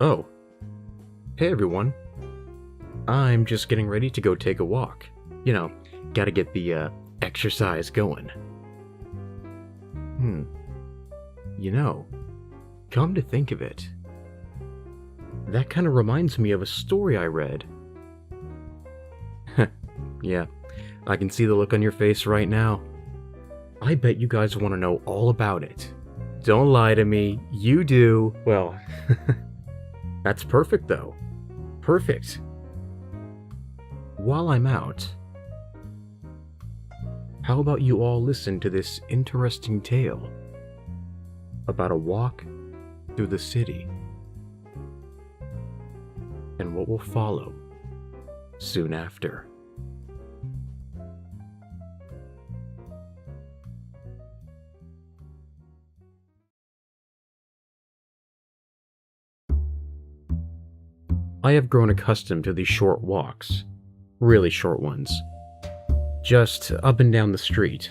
Oh, hey everyone. I'm just getting ready to go take a walk. Gotta get the exercise going. You know, come to think of it, that kind of reminds me of a story I read. Yeah, I can see the look on your face right now. I bet you guys want to know all about it. Don't lie to me, you do. Well, that's perfect though. Perfect. While I'm out, how about you all listen to this interesting tale about a walk through the city and what will follow soon after. I have grown accustomed to these short walks, really short ones, just up and down the street.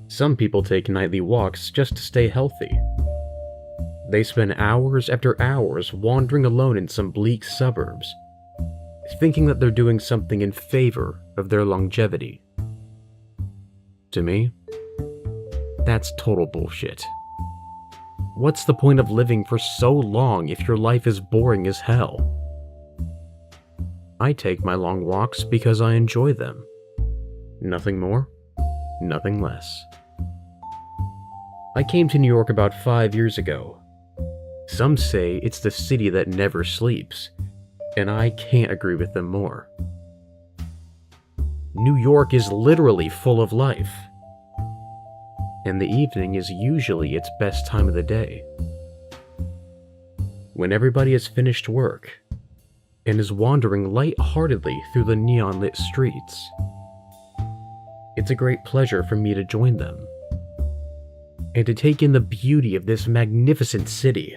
Some people take nightly walks just to stay healthy. They spend hours after hours wandering alone in some bleak suburbs, thinking that they're doing something in favor of their longevity. To me, that's total bullshit. What's the point of living for so long if your life is boring as hell? I take my long walks because I enjoy them. Nothing more, nothing less. I came to New York about 5 years ago. Some say it's the city that never sleeps, and I can't agree with them more. New York is literally full of life, and the evening is usually its best time of the day. When everybody has finished work and is wandering light-heartedly through the neon-lit streets, it's a great pleasure for me to join them and to take in the beauty of this magnificent city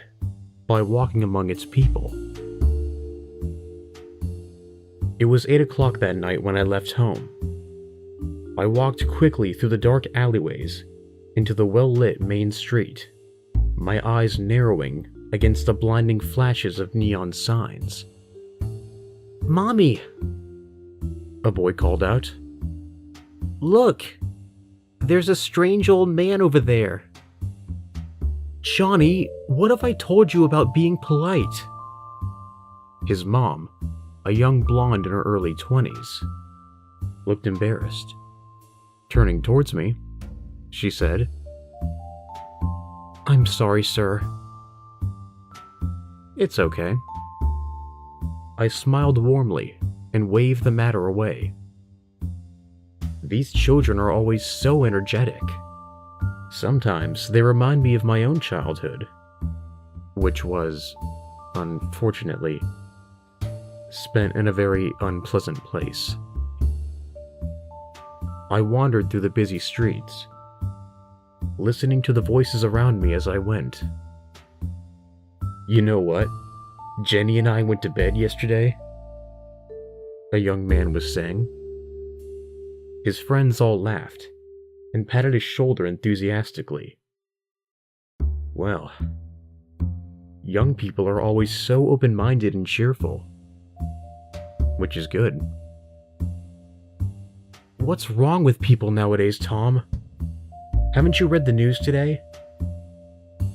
by walking among its people. It was 8 o'clock that night when I left home. I walked quickly through the dark alleyways into the well-lit main street, my eyes narrowing against the blinding flashes of neon signs. "Mommy!" a boy called out. "Look! There's a strange old man over there." "Johnny, what have I told you about being polite?" His mom, a young blonde in her early 20s, looked embarrassed. Turning towards me, she said, "I'm sorry, sir." "It's okay." I smiled warmly and waved the matter away. These children are always so energetic. Sometimes they remind me of my own childhood, which was, unfortunately, spent in a very unpleasant place. I wandered through the busy streets, listening to the voices around me as I went. "You know what? Jenny and I went to bed yesterday," a young man was saying. His friends all laughed and patted his shoulder enthusiastically. Well, young people are always so open-minded and cheerful, which is good. What's wrong with people nowadays, Tom? Haven't you read the news today?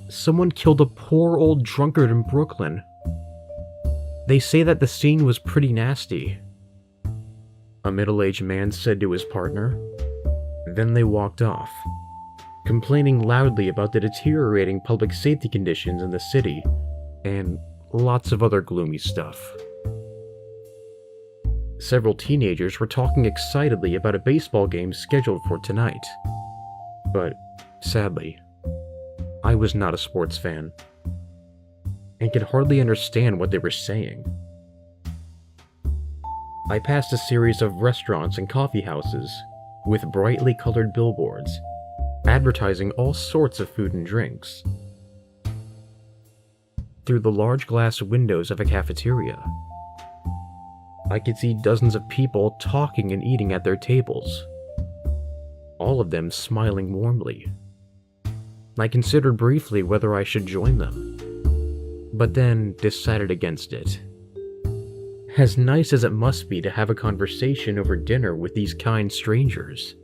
Someone killed a poor old drunkard in Brooklyn. They say that the scene was pretty nasty, a middle-aged man said to his partner. Then they walked off, complaining loudly about the deteriorating public safety conditions in the city and lots of other gloomy stuff. Several teenagers were talking excitedly about a baseball game scheduled for tonight. But, sadly, I was not a sports fan, and could hardly understand what they were saying. I passed a series of restaurants and coffee houses with brightly colored billboards, advertising all sorts of food and drinks. Through the large glass windows of a cafeteria, I could see dozens of people talking and eating at their tables, all of them smiling warmly. I considered briefly whether I should join them, but then decided against it. As nice as it must be to have a conversation over dinner with these kind strangers,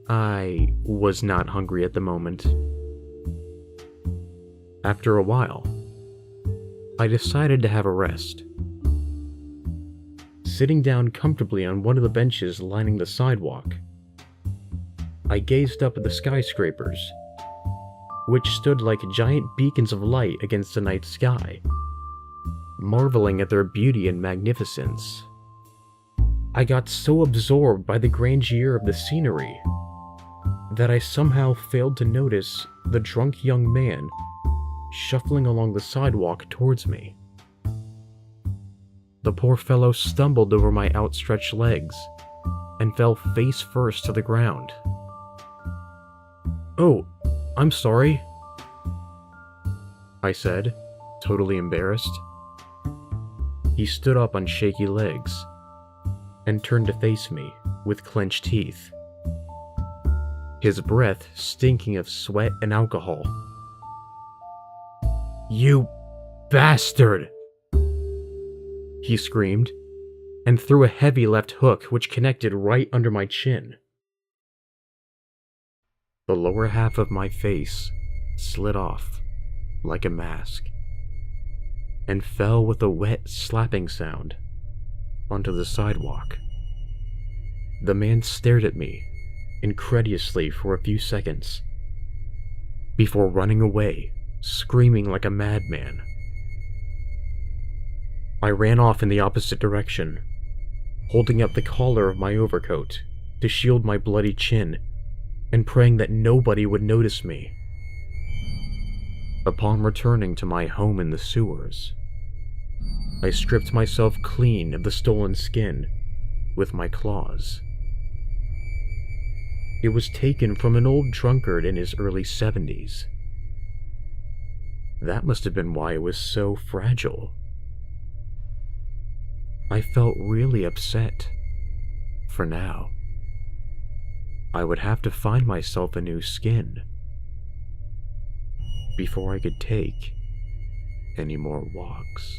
I was not hungry at the moment. After a while, I decided to have a rest. Sitting down comfortably on one of the benches lining the sidewalk, I gazed up at the skyscrapers, which stood like giant beacons of light against the night sky, marveling at their beauty and magnificence. I got so absorbed by the grandeur of the scenery that I somehow failed to notice the drunk young man shuffling along the sidewalk towards me. The poor fellow stumbled over my outstretched legs and fell face first to the ground. "Oh, I'm sorry," I said, totally embarrassed. He stood up on shaky legs and turned to face me with clenched teeth, his breath stinking of sweat and alcohol. "You bastard!" he screamed, and threw a heavy left hook which connected right under my chin. The lower half of my face slid off like a mask and fell with a wet slapping sound onto the sidewalk. The man stared at me incredulously for a few seconds before running away, screaming like a madman. I ran off in the opposite direction, holding up the collar of my overcoat to shield my bloody chin and praying that nobody would notice me. Upon returning to my home in the sewers, I stripped myself clean of the stolen skin with my claws. It was taken from an old drunkard in his early 70s. That must have been why it was so fragile. I felt really upset. For now, I would have to find myself a new skin before I could take any more walks.